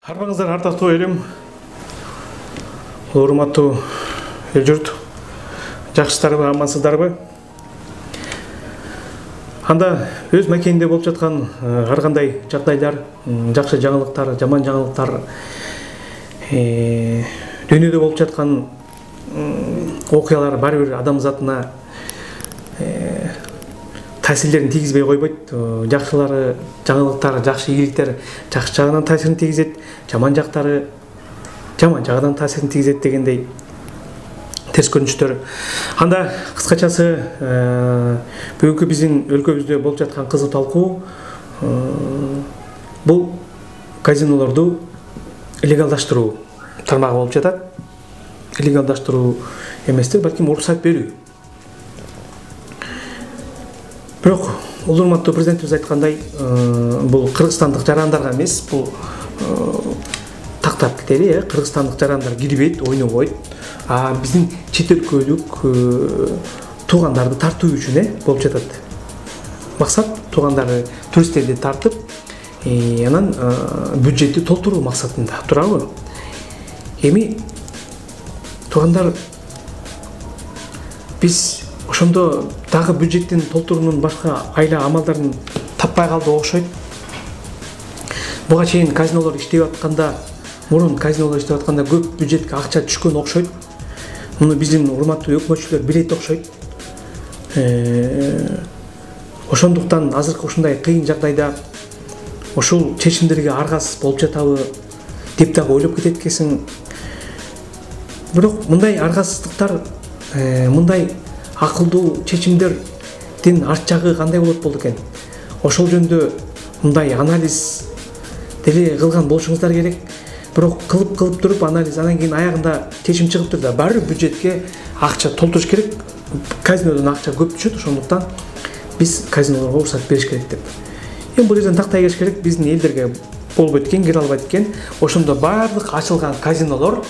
Арбаңыздар артактуу элим, урматтуу эл журт, жакшысыздарбы, амансыздарбы? Анда өз макенинде болуп жаткан ар кандай жагдайлар, жакшы жаңылыктар, жаман жаңылыктар, дүйнөдө болуп жаткан окуялар баары бир адамзатына таасирлерин тийгизбей койбойт. Жакшылары, жаңылыктар, жакшы ийгиликтер жакшы жагынан таасирин тийгизет, жаман жактары жаман жагынан таасирин тийгизет дегендей терс көрүнүштөр. Анда кыскачасы бүгүнкү биздин өлкөбүздө болуп жаткан кызуу талкуу бул казинолорду легалдаштыруу тармагы болуп жатат. Легалдаштыруу эместир, балким уруксат берүү. Бирок урматтуу президентибиз айткандай, бул кыргызстандык жарандарга эмес, бул тактап кетели, кыргызстандык жарандар кирбейт, ойнобойт. А биздин чет өлкөлүк туугандарды тартуу үчүн болуп жатат. Максат туугандарды, туристтерди тартып, анан бюджетти толтуруу максатында, туурабы? Эми туугандар биз ошондо дагы бюджеттин толтуруунун башка айла амалдарын таппай калды окшойт. Буга чейин казинолор иштеп атканда, мурун казинолор иштеп атканда көп бюджетке акча түшкөн окшойт. Муну биздин урматтуу өкмөтчүлөр билет окшойт. Ошондуктан азыркы ушундай кыйын жагдайда ушул чечимдерге аргасыз болуп жатабы деп дагы ойлоп кетет экенсиң. Бирок мындай аргасыздыктар, мындай акылдуу чечимдердин арт жагы кандай болот экен? Ошол жөндө мындай анализ деле кылган болушуңуздар керек. Бирок кылып туруп анализ, анан кийин аягында чечим чыгыптыр да, баары бюджетке акча толтуруш керек. Казинодон акча көп түшөт, ошондуктан биз казинолорго уруксат бериш керек деп. Эми бул жерден тактай келиш керек, биздин элдерге болбойт экен, кире албайт экен. Ошондо баардык ачылган казинолор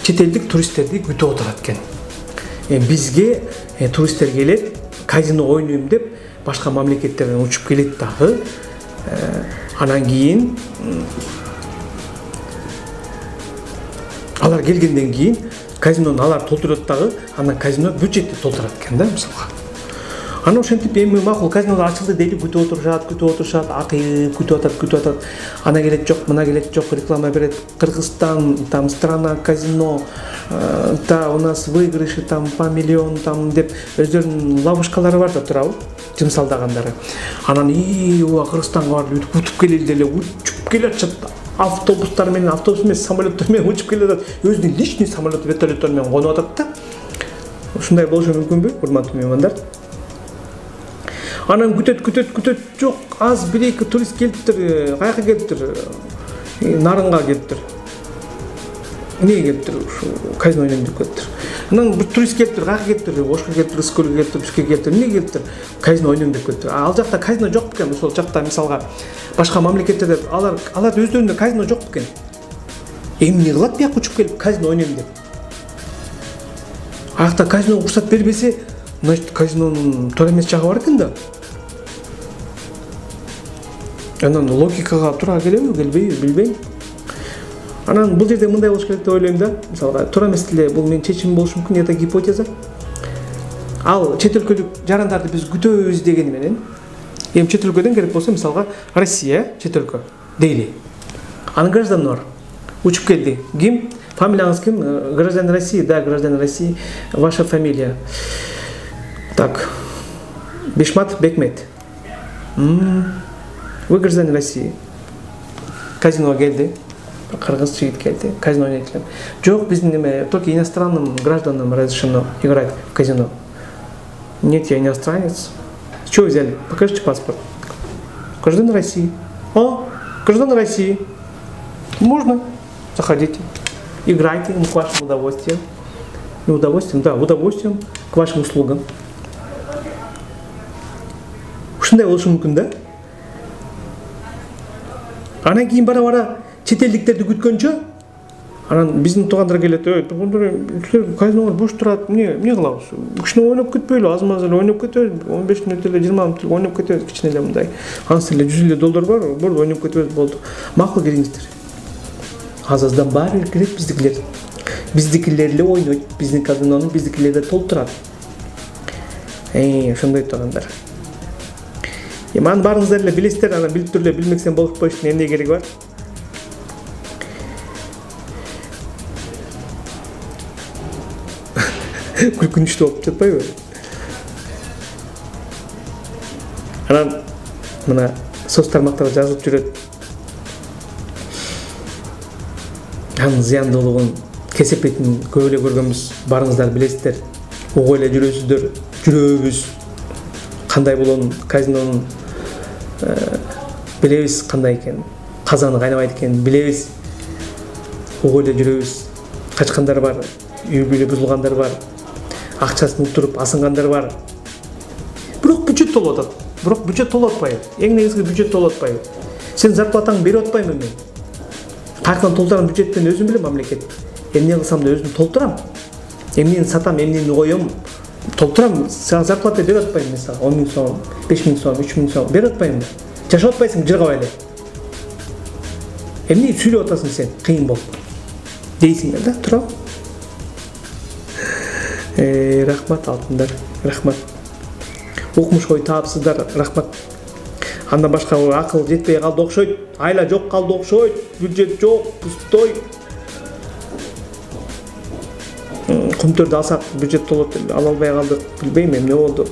чет элдик туристтерди күтүп отурат экен. Бизге туристтер келет, казино ойнойм деп, башка мамлекеттерден учуп келет дагы. Анан кийин алар келгенден кийин казинону алар толтурат дагы, анан казино бюджетти толтурат экен да, мисалга. Анан ошентип эми макул казинолор ачылды дейли, күтүп отурушат, акыйып күтүп атат. Ана келет жок, мына келет жок, реклама берет. Кыргызстан, там страна казино, да, у нас выигрыши там по миллион там деп өздөрүнүн лавушкалары бар да, туурабы? Жымсалдагандары. Анан Кыргызстанга барып утуп келели деле, учуп келе атышат. Автобустар менен, автобус эмес, самолеттер менен учуп келе атат. Өзүнүн личный самолет, вертолеттер менен конуп атат да. Ушундай болушу мүмкүнбү, урматтуу меймандар? Анан күтөт, жок, аз бир-эки турист келиптир, каяка келиптир? Нарынга келиптир. Эмнеге келиптир? Казино ойнойм деп келиптир. Анан бир турист келиптир, каяка келиптир? Ошко келиптир, Ысыкөлгө келиптир, Бишкекке келиптир. Эмнеге келиптир? Казино ойнойм деп келиптир. Ал жакта казино жок экен, ошол жакта мисалга башка мамлекеттерде алар өздөрүндө казино жок экен. Эмне кылат бияка учуп келип казино ойнойм деп? Аякта казино уруксат бербесе, значит казинонун туура эмес жагы бар экен да. Анан логикага туура келеби, келбейби, билбейм. Анан бул жерде мындай болуш керек деп ойлойм да. Мисалга туура эмес деле бул менин чечимим болушу мүмкүн, это гипотеза. Ал чет өлкөлүк жарандарды биз күтөбүз дегени менен, эми чет өлкөдөн керек болсо, мисалга Россия, чет өлкө дейли. Анын гражданы бар. Учуп келди. Ким? Фамилияңыз ким? Гражданин России, да, гражданин России. Ваша фамилия? Так. Бишмат Бекмет. Вы гражданин России. Казиноға келди. Кыргыз жигит келди. Казино ойнойт элем. Жок, биздин эме только иностранным гражданам разрешено играть в казино. Нет, я иностранец. С чего взяли? Покажите паспорт. Гражданин России. О, гражданин России. Можно. Заходите. Играйте к вашим удовольствиям. Не удовольствием, да, удовольствием к вашим услугам. Ушундай болушу мүмкүн да? Анан кийин бара-бара чет элдиктерди күткөнчө, Анан биздин туугандар келет, силер казинолор бош турат, эмне кылабыз? Кичине ойноп кетпөйлү, аз-маз эле ойноп кетебиз, 15 мүнөт эле, 20 мүнөт ойноп кетебиз, кичине эле мындай. Анысы эле 100 эле доллар бар, болду ойноп кетебиз, болду. Макул кириңиздер. Аз-аздан баары кирет биздикилер. Биздикилер эле ойнойт, биздин казинону биздикилер эле толтурат. Ошондой туугандар. Аны баарыңыздар эле билесиздер, анан билип туруп эле билмесең болуп коюштун эмне кереги бар? Күлкүнүчтүү болуп жатпайбы? Анан мына соц тармактарга жазылып жүрөт. Анын зыяндуулугун, кесепетин көп эле көргөнбүз, барыңыздар билесиздер. Угуп эле жүрөсүздөр, жүрөбүз. Кандай болгонун, казинонун билебиз кандай экен, казаны кайнабайт экен билебиз. Угуп эле жүрөбүз. Качкандар бар, үй бүлө бузулгандар бар. Акчасын утуруп асынгандар бар. Бирок бюджет толуп атат. Бирок бюджет толуп атпайбы? Эң негизги бюджет толуп атпайбы? Сен зарплатаңды берип атпаймын мен. Кайрадан толтурам бюджеттен өзүм билем мамлекет. Эмне кылсам да өзүм толтурам. Эмнени сатам, эмнени коем, толтурам. Зарплата берип атпаймын мен сага. 10 000 сом, 5 000 сом, 3 000 сом берип атпаймын. Жашап атпайсың, жыргабай эле. Эмне сүйлөп атасың сен? Кыйын болуп. Дейсиңер да, тура. Рахмат алтындар, рахмат. Укмуш ой таапсыздар, рахмат. Андан башка акыл жетпей калды окшойт, айла жок калды окшойт, бюджет жок, пустой. Кумтөрдү алсак бюджет толот, ала албай калдык, билбейм эмне болду.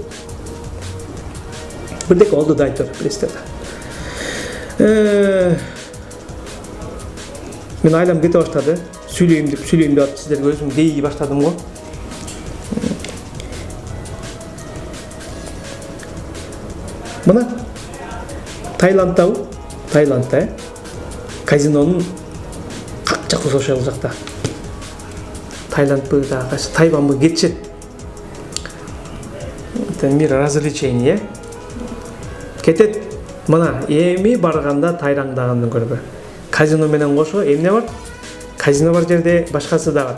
Бирдеке болду да айтор, билесиздер да. Мен айлам кете баштады, сүйлөйм деп атып сиздерге өзүм дей баштадым го. Мына Таиландда казинонун качча ошол жакта. Таиландбы да, Тайванбы кетчет. Это мир развлечений, кетет. Мына эми барганда тайраңдагандан көрбө. Казино менен кошо эмне бар? Казино бар жерде башкасы да бар.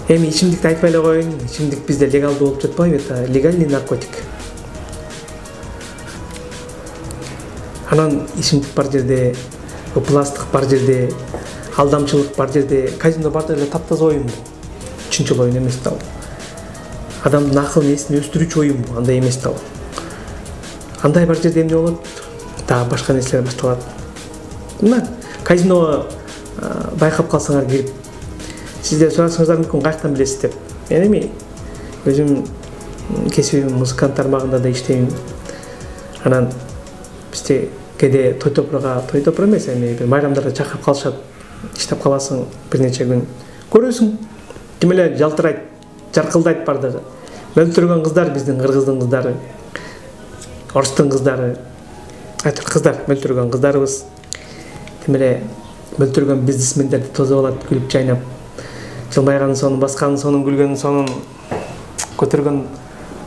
Эми ичимдикти айтпай эле коеюн. Ичимдик бизде легалдуу болуп жатпайбы? Это легальный наркотик. Анан ичимдик бар жерде, пластик бар жерде, алдамчылык бар жерде, казино бар жерде таптаза оюн бул. Чынчыл оюн эмес да бул. Адамдын акыл эсин өстүрүүчү оюн бул, андай эмес да бул. Андай бар жерде эмне болот? Дагы башка нерселер башталат. Мына казино байкап калсаңар кирип, сиздер сурасаңыздар мүмкүн каяктан билесиз деп. Мен эми өзүм кесибим музыкант тармагында да иштейм. Анан бизде кээде той топур эмес, эми бир майрамдарда чакырып калышат. Иштеп каласың бир нече күн. Көрөсүң, ким эле жалтырайт, жаркылдайт бардыгы. Мөлтүргөн кыздар биздин кыргыздын кыздары, орустун кыздары, айтыр кыздар, мөлтүргөн кыздарыбыз. Ким эле мөлтүргөн бизнесмендерди тосуп алат, күлүп жайнап. Жылмайганын сонун, басканын сонун, күлгөнүн сонун, көтөргөн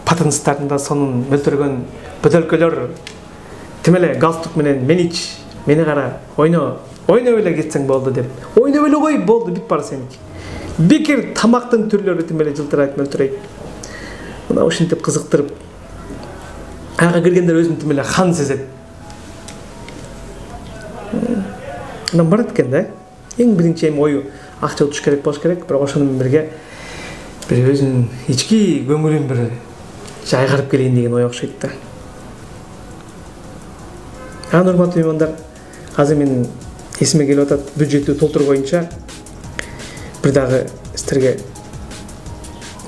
патынстарында сонун, мөлтүргөн бөтөлкөлөр. Ким эле галстук менен менич, мени кара, ойноп эле кетсең болду деп. Ойноп эле кой, болду, бүт бар сеники. Бекер тамактын түрлөрү тим эле жылтырайт, мөлтүрөйт. Мына ушинтип кызыктырып, ага киргендер өзүн тим эле хан сезет. Анан барат экен да. Эң биринчи эми ою акча утуш керек болуш керек, бирок ошону менен бирге бир өзүнүн ички көңүлүн бир жайгарып келейин деген ой окшойт да. Анан урматтуу меймандар, азыр мен эсиме келип атат бюджеттти толтуруу боюнча бир дагы сиздерге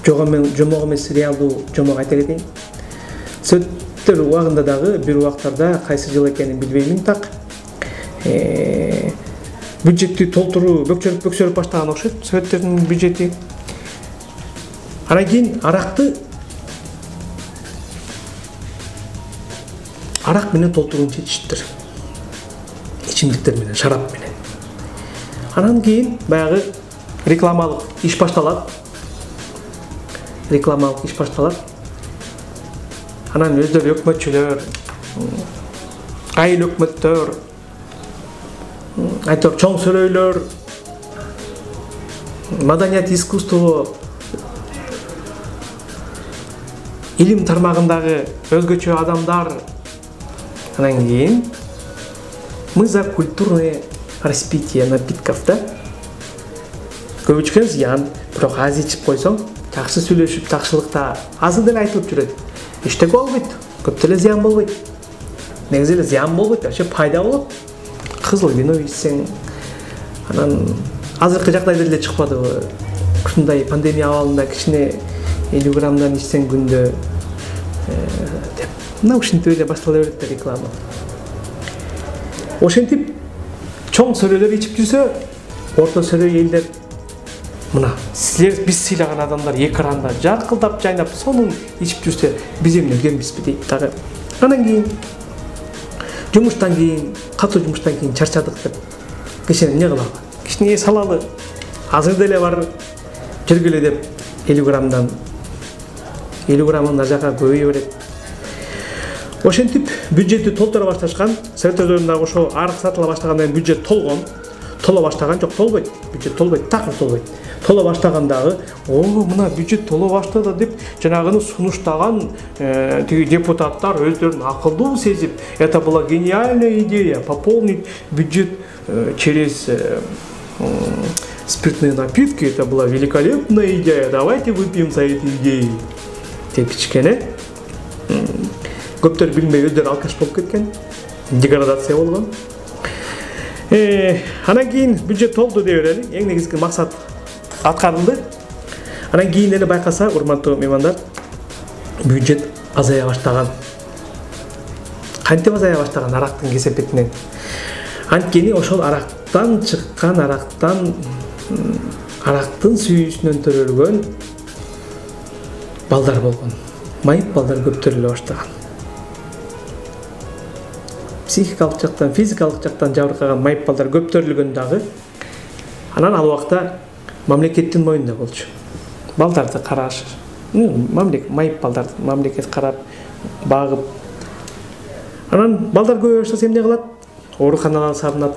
жомок эмес реалдуу жомок айта кетейин. Сөттөр убагында дагы бир убактарда кайсы жыл экенин билбеймин так. Бюджетти толтуруу бөксөрүп баштаган окшойт, сөттердин бюджети. Анан кийин арак менен толтурууну чечиштир. Ичимдиктер менен, шарап менен. Анан кийин баягы рекламалык иш башталат. Анан өздөрү өкмөтчүлөр, айыл өкмөттөр, айтор чоң сөрөйлөр, маданият, искусство, илим тармагындагы өзгөчө адамдар, анан кийин мы за культурное распитие напитков, да? Көбүчкөн зыян, бирок аз ичип койсоң, жакшы сүйлөшүп, жакшылыкта азыр деле айтылып жүрөт. Эчтеке болбойт, көп деле зыян болбойт. Негизи эле зыян болбойт, вообще пайда болот. Кызыл вино ичсең, анан азыркы жагдайда деле чыкпадыбы? Ушундай пандемия абалында кичине 50 граммдан ичсең күндө деп. Мына ушинтип эле баштала берет да реклама. Ошентип чоң сөрөлөр ичип жүрсө, орто сөрөй элдер мына силер биз сыйлаган адамдар экранда жаркылдап жайнап сонун ичип жүрсө, биз эмне өлгөнбүзбү дейт дагы. Анан кийин жумуштан кийин, катуу жумуштан кийин чарчадык деп кичине эмне кылалы? Кичине салалы. Азыр деле бар жүргүлө деп 50 граммдан 50 граммын нажака көбөйө берет. Ошентип бюджетти толтура башташкан, Совет Өкмөтүндө ошо арык сатыла баштагандан кийин бюджет толгон. Тола баштаган жок, толбойт. Бюджет толбойт, такыр толбойт. Тола баштагандагы, мына бюджет тола баштады деп жанагыны сунуштаган тиги депутаттар өздөрүн акылдуу сезип, это была гениальная идея пополнить бюджет через спиртные напитки, это была великолепная идея, давайте выпьем за эту идею. Деп кичкене көптөр билбей өздөрү алкаш болуп кеткен, деградация болгон. Анан кийин бюджет толду деп берели, эң негизги максат аткарылды. Анан кийин эле байкаса, урматтуу меймандар, бюджет азая баштаган. Кантип азая баштаган? Арактын кесепетинен. Анткени ошол арактан чыккан, арактын сүйүүсүнөн төрөлгөн балдар болгон. Майып балдар көптөрүлө баштаган. Психикалык жактан, физикалык жактан жабыркаган майып балдар көптөрүлгөн дагы. Анан ал убакта мамлекеттин моюнда болчу. Балдарды караш, майып балдарды мамлекет карап, багып. Анан балдар көбөйө баштаса эмне кылат? Ооруканалар салынат,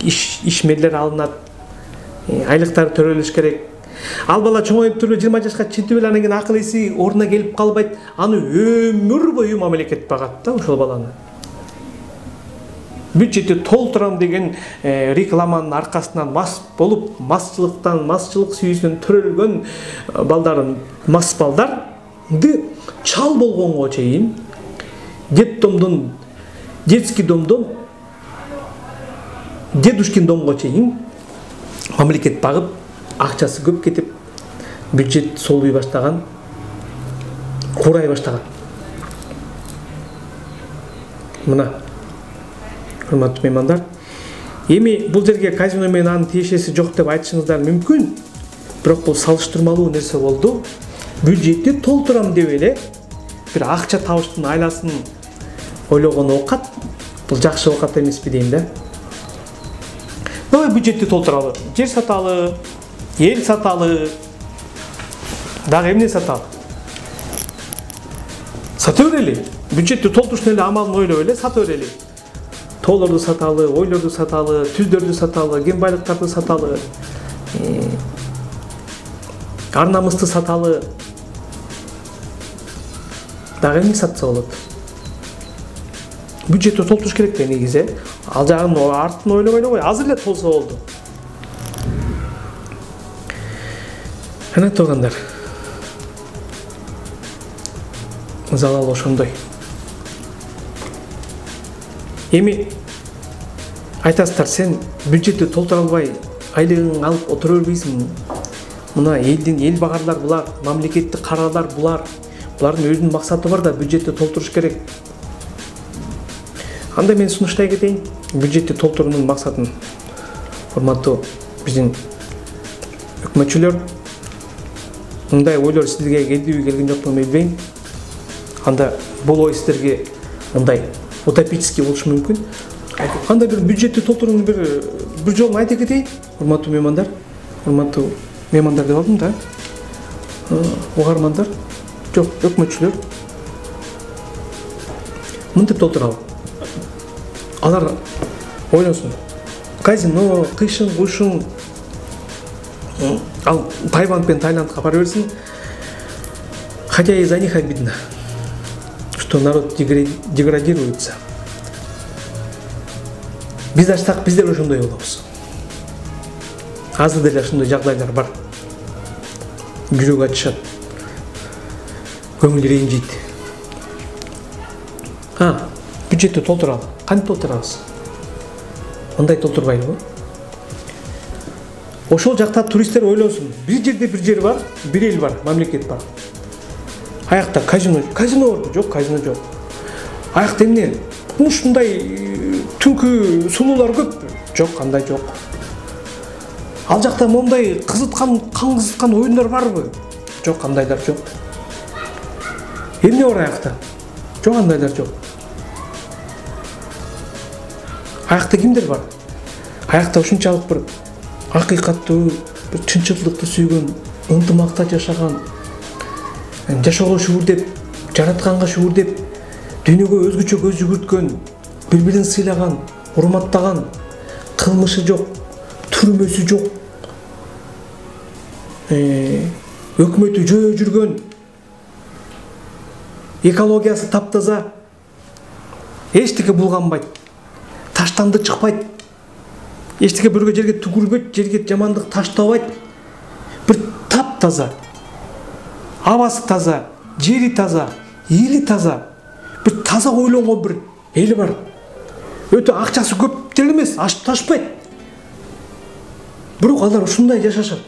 ишмерлер алынат, айлыктар төрөлүш керек. Ал бала чоңоюп туруп 20 жашка жетип эле анан кийин акыл эси ордуна келип калбайт. Аны өмүр бою мамлекет багат да ошол баланы. Бюджетти толтурам деген рекламанын аркасынан мас болуп, масчылык сүйүүсүнөн төрөлгөн балдарын, мас балдарды чал болгонго чейин детский домдон дедушкин домго чейин мамлекет багып, акчасы көп кетип, бюджет солуй баштаган, курай баштаган. Мына урматтуу меймандар, эми бул жерге казино менен анын тиешеси жок деп айтышыңыздар мүмкүн, бирок бул салыштырмалуу нерсе болду. Бюджетти толтурам деп эле бир акча табыштын айласын ойлогон оокат, бул жакшы оокат эмеспи дейм да. Давай бюджетти толтуралы, жер саталы, эл саталы, дагы эмне саталы? Сата берели. Бюджетти толтуруштун эле амалын ойлоп эле сата берели. Тоолорду саталы, ойлорду саталы, түздөрдү саталы, кен байлыктарды саталы, ар намысты саталы. Дагы эмне сатса болот? Бюджетти толтуруш керек да негизи. Ал жагын артын ойлобой эле, азыр эле толсо болду. Ана тургандар. Залал ошондой. Эми айтасыздар, сен бюджетти толтура албай айлыгыңды алып отура бербейсиң. Мына эл багарлар булар, мамлекетти карарлар булар. Булардын өзүнүн максаты бар да, бюджетти толтуруш керек. Анда мен сунуштай кетейин бюджетти толтуруунун максатын. Урматтуу биздин өкмөтчүлөр, мындай ойлор силерге келдиби, келген жокпу билбейм. Анда бул ой силерге мындай утопический болушу мүмкүн. Анда бир бюджетти толтуруунун бир жолун айтып кетейин. Урматтуу меймандар, урматтуу меймандар деп алдым да. Угармандар, жок, өкмөтчүлөр. Мынтип толтуралы. Алар ойлонсун. казино, кыйшын кушун ал Таиланд пен Таиландка бара берсин. Хотя из-за них обидно, что народ деградируется. Биз ачсак биздер ошондой болобуз. Азыр деле ошондой жагдайлар бар. Жүрөк ачышат. Көңүл ренжийт. Бюджетти толтуралы. Кантип толтурабыз? Мындай толтурбайлыбы? Ошол жакта туристтер ойлонсун. Бир жерде бир жер бар, бир эл бар, мамлекет бар. Аякта казино бар, жок, казино жок. Аякта эмне? Ушундай түнкү сулуулар көп, жок, кандай жок. Ал жакта мондай кызыткан, кан кызыткан оюндар барбы? Жок, кандайлар жок. Эмне бар аякта? Жок, кандайлар жок. Аякта кимдер бар? Аякта ушунчалык бир акыйкаттуу, бир чынчылдыкты сүйгөн, ынтымакта жашаган, жашоого шүгүр деп, жаратканга шүгүр деп, дүйнөгө өзгөчө көз жүгүрткөн, бири-бирин сыйлаган, урматтаган, кылмышы жок, түрмөсү жок, өкмөтү жөө жүргөн, экологиясы таптаза, эчтеке булганбайт, таштанды чыкпайт, эчтеке бирөө жерге түгүрбөйт, жерге жамандык таштабайт, бир таптаза, абасы таза, жери таза, эли таза, бир таза ойлонгон бир эл бар. Өтө акчасы көп деле эмес, ашып ташпайт. Бирок алар ушундай жашашат.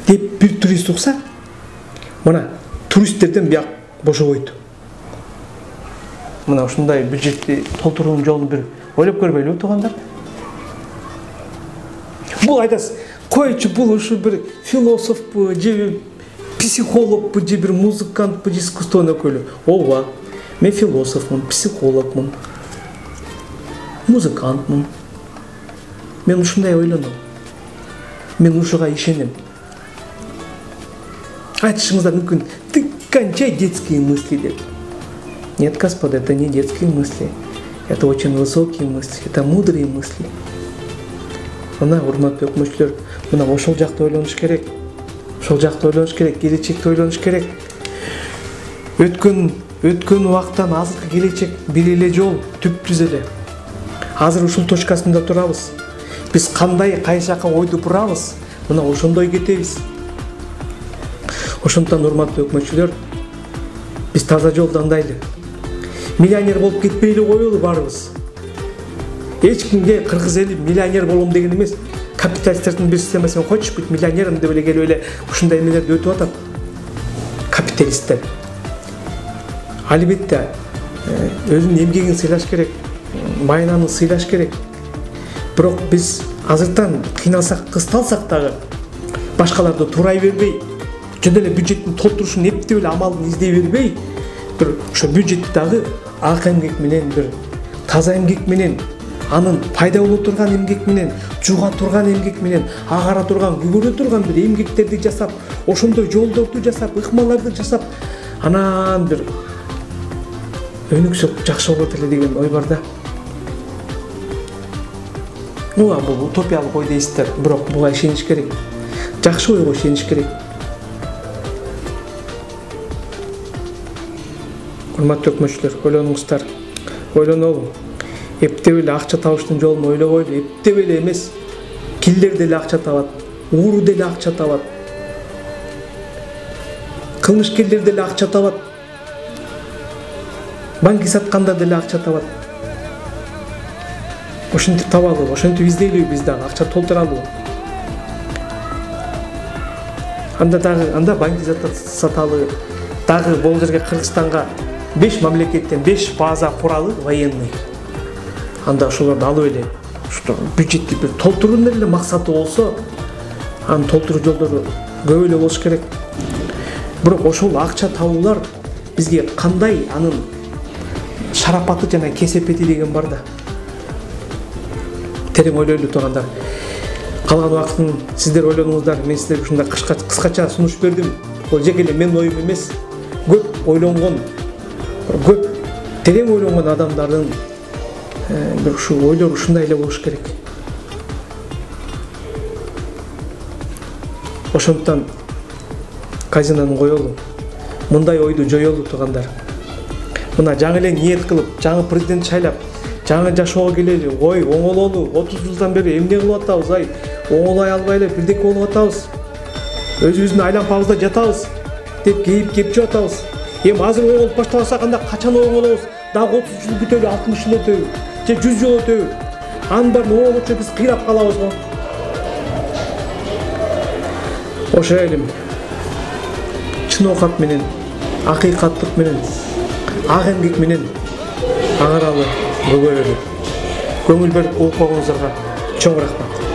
Деп бир турист укса, мына туристтерден бияк бошобойт. Мына ушундай бюджетти толтуруунун жолун бир ойлоп көрбөйлүбү туугандар? Бул айтасыз, койчу бул ушу бир философпу, же психологпу, же бир музыкантпу, же искусствону өкүлү. Ооба, мен философмун, психологмун, музыкантмын. Мен ушундай ойлоном. Мен ушуга ишенем. Айтышыңыздар мүмкүн, ты кончай детские мысли деп. Нет, господа, это не детские мысли. Это очень высокие мысли, это мудрые мысли. Мына урматтуу өкмөтчүлөр, мына ошол жакты ойлонуш керек. Ошол жакты ойлонуш керек, келечекти ойлонуш керек. Өткөн убактан азыркы келечек бир эле жол, түп-түз эле. Азыр ушул точкасында турабыз. Биз кандай кайсакка ойду бурабыз, мына ошондой кетебиз. Ошондон урматтуу өкмөтчүлөр, биз таза жол тандайлы. Миллионер болуп кетпей эле коелу барыбыз. Эч кимге кыргыз эли миллионер болом деген эмес. Капиталисттердин бир системасымен койчу, бүт миллионерим деп эле келип эле ушундай эмелерди өтүп атат. Капиталисттер. Албетте өзүнүн эмгегин сыйлаш керек, майнаны сыйлаш керек. Бирок биз азыртан кыйналсак, кысталсак дагы башкаларды турай бербей, жөн эле бюджеттин толтурушун эптеп эле амалын издей бербей, бир ошо бюджетти дагы ак эмгек менен, бир таза эмгек менен, анын пайда боло турган эмгек менен, жуга турган эмгек менен, агара турган, күгөрө турган бир эмгектерди жасап, ошондой жолдорду жасап, ыкмаларды жасап, анан бир өнүксөк жакшы болот эле деген ой бар да. Бул утопиялык ой дейсиздер, бирок буга ишениш керек. Жакшы ойго ишениш керек. Урматтуу өкмөтчүлөр, ойлонуңуздар. Ойлонолу. Эптеп эле акча табыштын жолун ойлобойлу. Эптеп эле эмес. Киллер деле акча табат, ууру деле акча табат. Кылмышкерлер деле акча табат. Банки саткандар деле акча табат. Ошентип табалы, ошентип издейлүү биз дагы акча толтуралы. Анда банки саталы. Дагы бул жерге Кыргызстанга 5 мамлекеттен 5 база куралы военный. Анда ошолорду алып эле, что бюджетти бир толтуруунун эле максаты болсо, анын толтуруу жолдору көп эле болуш керек. Бирок ошол акча табуулар бизге кандай анын шарапаты жана кесепети деген бар да. Терең ойлойлу туугандар. Калган убакытын сиздер ойлонуңуздар, мен сиздерге ушундай кыскача сунуш бердим. Бул жеке эле менин оюм эмес. Көп ойлонгон, көп терең ойлонгон адамдардын бир ушул ойлору ушундай эле болуш керек. Ошондуктан казинону коелу, мындай ойду жоелу туугандар. Мына жаңы эле ниет кылып, жаңы президент шайлап, жаңы жашоого келели, ой оңололу, 30 жылдан бери эмне кылып атабыз, ай оңолой албай эле бирдеке болуп атабыз, өзүбүздүн айлампабызда жатабыз деп кейип кепчип атабыз. Эми азыр оңолуп баштабасак анда качан оңолобуз? Дагы 30 жыл күтөлү, 60 жыл өтөбү, же 100 жыл өтөбү? Анын баарын оңолочу биз кыйрап калабыз го. Ошо элим чын оокат менен, акыйкаттык менен, ак эмгек менен аңыралы бөгөрөлү. Көңүл берип окуганыңыздарга чоң рахмат.